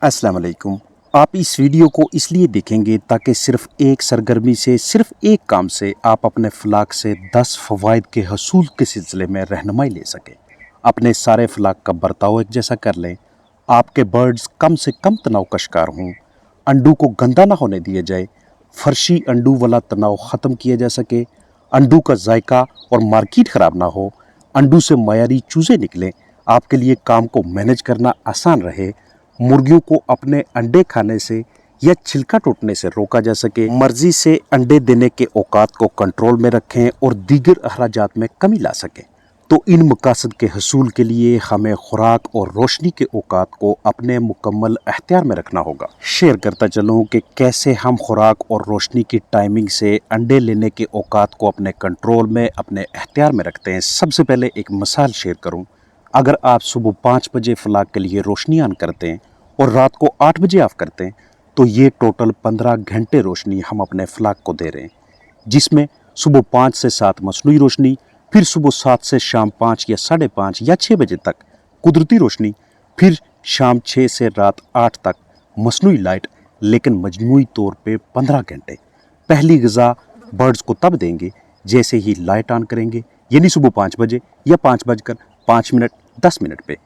अस्सलाम वालेकुम। आप इस वीडियो को इसलिए देखेंगे ताकि सिर्फ एक सरगर्मी से, सिर्फ एक काम से आप अपने फलाक से 10 फ़वाइद के हसूल के सिलसिले में रहनुमाई ले सकें। अपने सारे फलाक का बर्ताव एक जैसा कर लें, आपके बर्ड्स कम से कम तनाव का शिकार हों, अंडों को गंदा ना होने दिया जाए, फर्शी अंडों वाला तनाव ख़त्म किया जा सके, अंडों का जायका और मार्केट ख़राब ना हो, अंडों से मयारी चूज़े निकलें, आपके लिए काम को मैनेज करना आसान रहे, मुर्गियों को अपने अंडे खाने से या छिलका टूटने से रोका जा सके, मर्जी से अंडे देने के औकात को कंट्रोल में रखें और दीगर अखराजात में कमी ला सकें। तो इन मकासद के हसूल के लिए हमें खुराक और रोशनी के औकात को अपने मुकम्मल अख्तियार में रखना होगा। शेयर करता चलूँ कि कैसे हम खुराक और रोशनी की टाइमिंग से अंडे लेने के औकात को अपने कंट्रोल में, अपने अख्तियार में रखते हैं। सबसे पहले एक मिसाल शेयर करूँ। अगर आप सुबह 5 बजे फलाक के लिए रोशनी ऑन करते हैं और रात को 8 बजे ऑफ करते हैं तो ये टोटल 15 घंटे रोशनी हम अपने फलाक को दे रहे हैं, जिसमें सुबह 5 से 7 मसनूई रोशनी, फिर सुबह 7 से शाम 5 या 5:30 या 6 बजे तक कुदरती रोशनी, फिर शाम 6 से रात 8 तक मसनूई लाइट, लेकिन मजमूई तौर पे 15 घंटे। पहली ग़िज़ा बर्ड्स को तब देंगे जैसे ही लाइट ऑन करेंगे, यानी सुबह 5 बजे या 5:05 10 मिनट पे।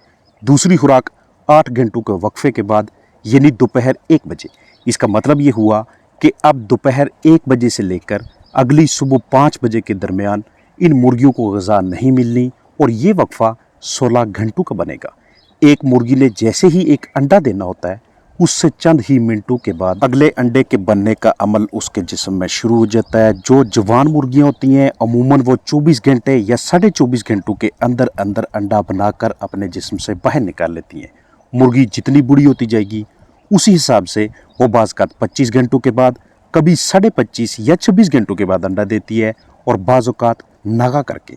दूसरी खुराक 8 घंटों के वक्फे के बाद, यानी दोपहर 1 बजे। इसका मतलब ये हुआ कि अब दोपहर 1 बजे से लेकर अगली सुबह 5 बजे के दरमियान इन मुर्गियों को ग़िज़ा नहीं मिलनी और ये वक्फा 16 घंटों का बनेगा। एक मुर्गी ने जैसे ही एक अंडा देना होता है, उससे चंद ही मिनटों के बाद अगले अंडे के बनने का अमल उसके जिस्म में शुरू हो जाता है। जो जवान मुर्गियां होती हैं अमूमन वो 24 घंटे या 24.5 घंटों के अंदर अंदर अंडा बनाकर अपने जिस्म से बाहर निकाल लेती हैं। मुर्गी जितनी बड़ी होती जाएगी उसी हिसाब से वो बाज़-औक़ात 25 घंटों के बाद, कभी 25.5 या 26 घंटों के बाद अंडा देती है और बाज़-औक़ात नागा करके।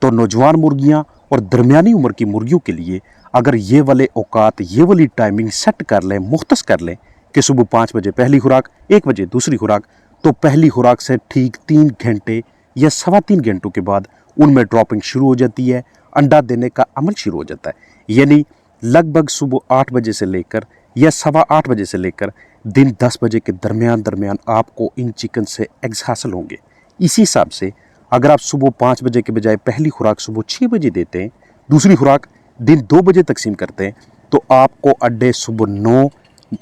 तो नौजवान मुर्गियां और दरमियानी उम्र की मुर्गियों के लिए अगर ये वाले औकात, ये वाली टाइमिंग सेट कर लें, मुख्तस कर लें कि सुबह 5 बजे पहली खुराक, 1 बजे दूसरी खुराक, तो पहली खुराक से ठीक 3 घंटे या 3.25 घंटों के बाद उनमें ड्रॉपिंग शुरू हो जाती है, अंडा देने का अमल शुरू हो जाता है। यानी लगभग सुबह 8 बजे से लेकर या 8:15 बजे से लेकर दिन 10 बजे के दरमियान आपको इन चिकन से एग्स हासिल होंगे। इसी हिसाब से अगर आप सुबह 5 बजे के बजाय पहली खुराक सुबह 6 बजे देते हैं, दूसरी खुराक दिन 2 बजे तकसीम करते हैं, तो आपको अंडे सुबह 9,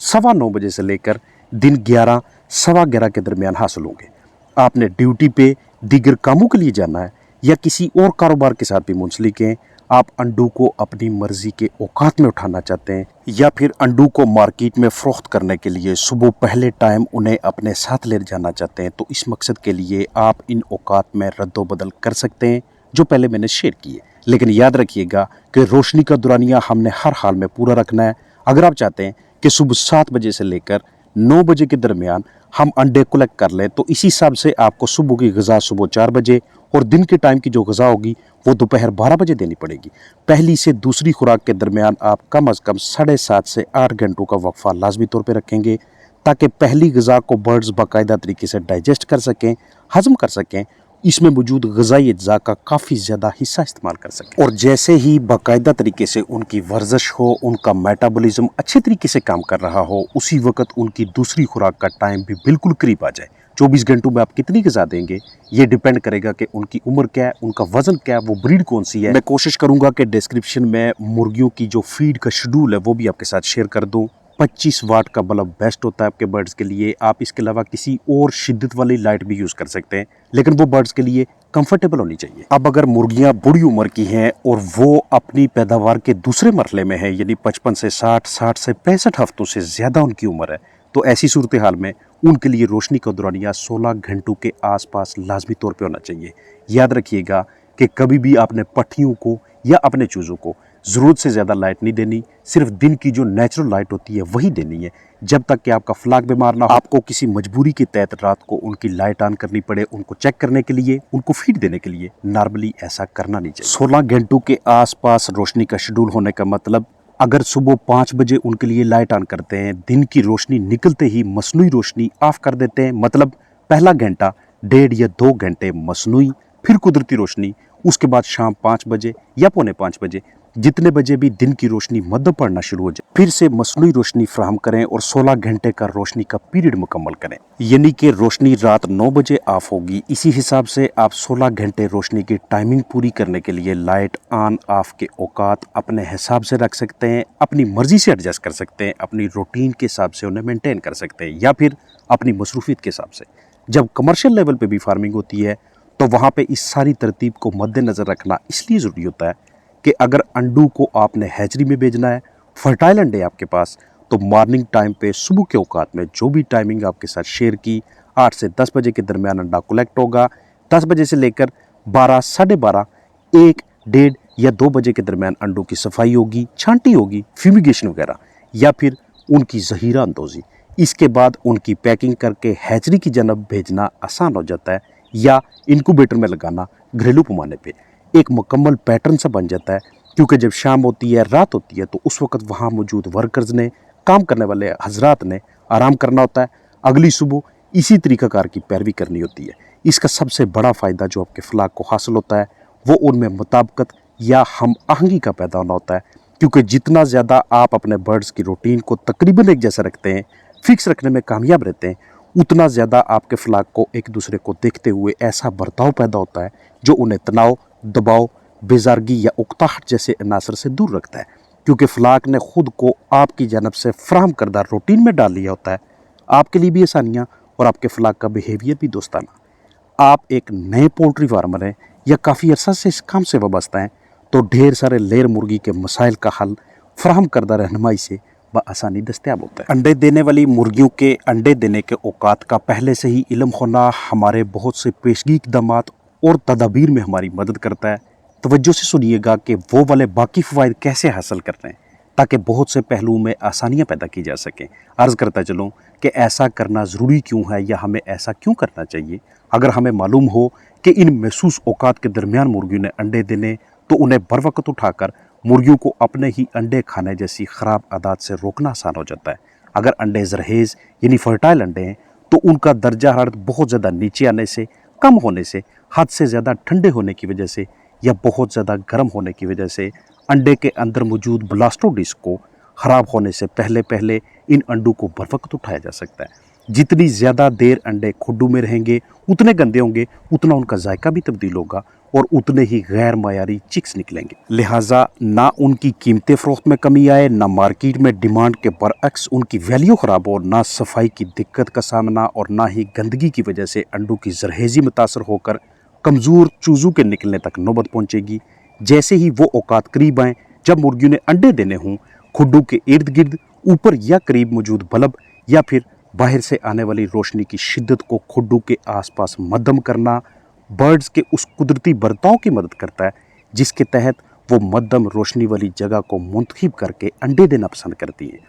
9:15 बजे से लेकर दिन 11, 11:15 के दरमियान हासिल होंगे। आपने ड्यूटी पे दीगर कामों के लिए जाना है या किसी और कारोबार के साथ भी मुंसलिक हैं, आप अंडों को अपनी मर्जी के औकात में उठाना चाहते हैं या फिर अंडों को मार्केट में फ़रोख्त करने के लिए सुबह पहले टाइम उन्हें अपने साथ ले जाना चाहते हैं, तो इस मकसद के लिए आप इन औकात में रद्दोबदल कर सकते हैं जो पहले मैंने शेयर किए। लेकिन याद रखिएगा कि रोशनी का दुरानिया हमने हर हाल में पूरा रखना है। अगर आप चाहते हैं कि सुबह 7 बजे से लेकर 9 बजे के दरमियान हम अंडे कलेक्ट कर लें, तो इसी हिसाब से आपको सुबह की ग़िज़ा सुबह 4 बजे और दिन के टाइम की जो ग़िज़ा होगी वो दोपहर 12 बजे देनी पड़ेगी। पहली से दूसरी खुराक के दरमियान आप कम अज़ कम 7.5 से 8 घंटों का वक्फा लाजमी तौर पे रखेंगे ताकि पहली ग़िज़ा को बर्ड्स बाकायदा तरीके से डाइजेस्ट कर सकें, हज़म कर सकें, इसमें मौजूद ग़िज़ाई अज्जा का काफ़ी ज़्यादा हिस्सा इस्तेमाल कर सकें। और जैसे ही बाकायदा तरीके से उनकी वर्जिश हो, उनका मेटाबॉलिज्म अच्छे तरीके से काम कर रहा हो, उसी वक्त उनकी दूसरी खुराक का टाइम भी बिल्कुल करीब आ जाए। 24 घंटों में आप कितनी ग़िज़ा देंगे ये डिपेंड करेगा कि उनकी उम्र क्या है, उनका वज़न क्या है, वो ब्रीड कौन सी है। मैं कोशिश करूँगा कि डिस्क्रिप्शन में मुर्गियों की जो फीड का शेड्यूल है वो भी आपके साथ शेयर कर दूँ। 25 वाट का बल्ब बेस्ट होता है आपके बर्ड्स के लिए। आप इसके अलावा किसी और शिद्दत वाली लाइट भी यूज़ कर सकते हैं, लेकिन वो बर्ड्स के लिए कंफर्टेबल होनी चाहिए। अब अगर मुर्गियां बड़ी उम्र की हैं और वो अपनी पैदावार के दूसरे मरहले में है, यानी 55 से 60, 60 से 65 हफ्तों से ज़्यादा उनकी उम्र है, तो ऐसी सूरत हाल में उनके लिए रोशनी का दौरानिया 16 घंटों के आसपास लाजमी तौर पे होना चाहिए। याद रखिएगा कि कभी भी आपने पट्टियों को या अपने चूज़ों को ज़रूरत से ज़्यादा लाइट नहीं देनी, सिर्फ दिन की जो नेचुरल लाइट होती है वही देनी है, जब तक कि आपका फ्लाक बीमार ना हो, आपको किसी मजबूरी के तहत रात को उनकी लाइट ऑन करनी पड़े, उनको चेक करने के लिए, उनको फीड देने के लिए। नॉर्मली ऐसा करना नहीं चाहिए। 16 घंटों के आसपास रोशनी का शेड्यूल होने का मतलब, अगर सुबह 5 बजे उनके लिए लाइट ऑन करते हैं, दिन की रोशनी निकलते ही मसनूई रोशनी ऑफ कर देते हैं, मतलब पहला घंटा 1.5 या 2 घंटे मसनूई, फिर कुदरती रोशनी, उसके बाद शाम 5 बजे या 4:45 बजे जितने बजे भी दिन की रोशनी मध्य पड़ना शुरू हो जाए फिर से मसनूई रोशनी फ्राहम करें और 16 घंटे का रोशनी का पीरियड मुकम्मल करें, यानी कि रोशनी रात 9 बजे ऑफ होगी। इसी हिसाब से आप 16 घंटे रोशनी की टाइमिंग पूरी करने के लिए लाइट ऑन ऑफ के औकात अपने हिसाब से रख सकते हैं, अपनी मर्जी से एडजस्ट कर सकते हैं, अपनी रूटीन के हिसाब से उन्हें मेंटेन कर सकते हैं या फिर अपनी मसरूफियत के हिसाब से। जब कमर्शियल लेवल पे भी फार्मिंग होती है तो वहाँ पे इस सारी तरतीब को मद्देनज़र रखना इसलिए ज़रूरी होता है कि अगर अंडू को आपने हैचरी में भेजना है, फर्टाइल अंडे आपके पास, तो मॉर्निंग टाइम पे सुबह के औकात में जो भी टाइमिंग आपके साथ शेयर की 8 से 10 बजे के दरमियान अंडा कलेक्ट होगा। 10 बजे से लेकर 12, साढ़े 12, 1, 1:30 या 2 बजे के दरमियान अंडों की सफाई होगी, छांटी होगी, फ्यूमिगेशन वगैरह, या फिर उनकी जहीरा अंदोज़ी। इसके बाद उनकी पैकिंग करके हैचरी की जानब भेजना आसान हो जाता है या इनक्यूबेटर में लगाना घरेलू पैमाने पे एक मुकम्मल पैटर्न सा बन जाता है, क्योंकि जब शाम होती है, रात होती है, तो उस वक्त वहाँ मौजूद वर्कर्स ने, काम करने वाले हजरात ने आराम करना होता है। अगली सुबह इसी तरीक़ाकार की पैरवी करनी होती है। इसका सबसे बड़ा फ़ायदा जो आपके फलाक को हासिल होता है वो उनमें मुताबिकत या हम आहंगी का पैदा होना होता है, क्योंकि जितना ज़्यादा आप अपने बर्ड्स की रूटीन को तकरीबन एक जैसा रखते हैं, फिक्स रखने में कामयाब रहते हैं, उतना ज़्यादा आपके फलाक को एक दूसरे को देखते हुए ऐसा बर्ताव पैदा होता है जो उन्हें तनाव, दबाव, बेजारगी या उकताहट जैसे अनासर से दूर रखता है, क्योंकि फलाक ने खुद को आपकी जानब से फ्राहम करदा रूटीन में डाल लिया होता है। आपके लिए भी आसानियाँ और आपके फलाक का बिहेवियर भी दोस्ताना। आप एक नए पोल्ट्री फार्मर हैं या काफ़ी अरसा से इस काम से वाबस्ता हैं, तो ढेर सारे लेयर मुर्गी के मसाइल का हल फ्राहम करदा रहनुमाई से आसानी दस्तयाब होता है। अंडे देने वाली मुर्गियों के अंडे देने के औकात का पहले से ही इल्म होना हमारे बहुत से पेशगी इक़दामात और तदाबीर में हमारी मदद करता है। तवज्जो से सुनिएगा कि वो वाले बाकी फ़वाइद कैसे हासिल कर रहे हैं ताकि बहुत से पहलुओं में आसानियाँ पैदा की जा सकें। अर्ज़ करता चलूँ कि ऐसा करना ज़रूरी क्यों है या हमें ऐसा क्यों करना चाहिए। अगर हमें मालूम हो कि इन महसूस औकात के दरमियान मुर्गियों ने अंडे देने, तो उन्हें बर वक्त उठाकर मुर्गियों को अपने ही अंडे खाने जैसी ख़राब आदत से रोकना आसान हो जाता है। अगर अंडे जरहेज़ यानी फर्टाइल अंडे हैं तो उनका दर्जा हरारत बहुत ज़्यादा नीचे आने से, कम होने से, हद से ज़्यादा ठंडे होने की वजह से या बहुत ज़्यादा गर्म होने की वजह से अंडे के अंदर मौजूद ब्लास्टोडिस्क को ख़राब होने से पहले पहले इन अंडों को बर वक्त उठाया जा सकता है। जितनी ज़्यादा देर अंडे खुड्डू में रहेंगे उतने गंदे होंगे, उतना उनका जायका भी तब्दील होगा और उतने ही गैर मायारी चिक्स निकलेंगे। लिहाजा ना उनकी कीमतें फ़रोख्त में कमी आए, ना मार्केट में डिमांड के बरअक्स उनकी वैल्यू ख़राब हो, ना सफाई की दिक्कत का सामना और ना ही गंदगी की वजह से अंडों की जरहेज़ी मुतासर होकर कमज़ोर चूज़ों के निकलने तक नौबत पहुँचेगी। जैसे ही वो औकात करीब आएँ जब मुर्गियों ने अंडे देने हों, खुड्डू के इर्द गिर्द ऊपर या करीब मौजूद बल्ब या फिर बाहर से आने वाली रोशनी की शिद्दत को खुड्डू के आसपास मध्यम करना बर्ड्स के उस कुदरती बर्ताव की मदद करता है जिसके तहत वो मध्यम रोशनी वाली जगह को मुंतखब करके अंडे देना पसंद करती है।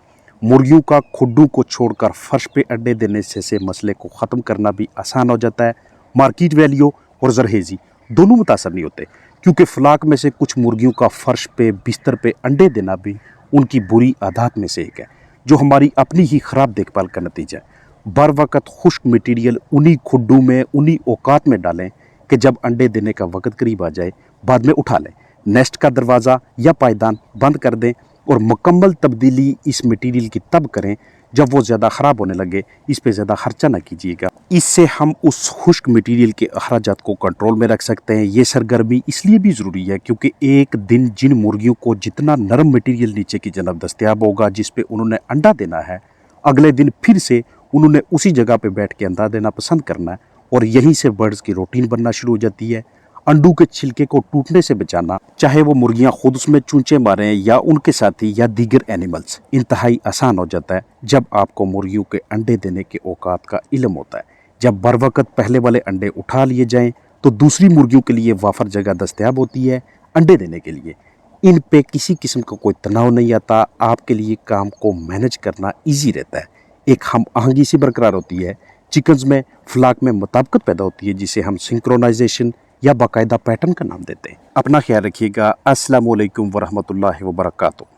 मुर्गियों का खुड्डू को छोड़कर फर्श पे अंडे देने से मसले को ख़त्म करना भी आसान हो जाता है। मार्केट वैल्यू और जरहेज़ी दोनों मुतासर नहीं होते, क्योंकि फलाक में से कुछ मुर्गियों का फर्श पे, बिस्तर पे अंडे देना भी उनकी बुरी आदत में से एक है, जो हमारी अपनी ही ख़राब देखभाल का नतीजा है। बर वक़्त खुश्क मटीरियल उन्हीं खुड्डू में, उन्हीं औकात में डालें कि जब अंडे देने का वक्त करीब आ जाए बाद में उठा लें। नेस्ट का दरवाज़ा या पायदान बंद कर दें और मुकम्मल तब्दीली इस मटीरियल की तब करें जब वो ज़्यादा ख़राब होने लगे। इस पे ज़्यादा खर्चा ना कीजिएगा। इससे हम उस खुश्क मटीरियल के अखराजात को कंट्रोल में रख सकते हैं। ये सरगर्मी इसलिए भी ज़रूरी है क्योंकि एक दिन जिन मुर्गियों को जितना नरम मटीरियल नीचे की जानब दस्तयाब होगा जिस पे उन्होंने अंडा देना है, अगले दिन फिर से उन्होंने उसी जगह पे बैठ के अंडा देना पसंद करना है और यहीं से बर्ड्स की रूटीन बनना शुरू हो जाती है। अंडों के छिलके को टूटने से बचाना, चाहे वो मुर्गियां खुद उसमें चूंचे मारें या उनके साथी या दीगर एनिमल्स, इंतहाई आसान हो जाता है जब आपको मुर्गियों के अंडे देने के औकात का इल्म होता है। जब बर वक़्त पहले वाले अंडे उठा लिए जाएं तो दूसरी मुर्गियों के लिए वाफर जगह दस्तयाब होती है अंडे देने के लिए। इन पे किसी किस्म का कोई तनाव नहीं आता। आपके लिए काम को मैनेज करना ईजी रहता है। एक हम आहंगी सी बरकरार होती है। चिकन्स में, फ्लाक में मुताबिकत पैदा होती है जिसे हम सिंक्रोनाइजेशन या बाकायदा पैटर्न का नाम देते हैं। अपना ख्याल रखिएगा। अस्सलामु अलैकुम वरहमतुल्लाहि वबरकातुहू।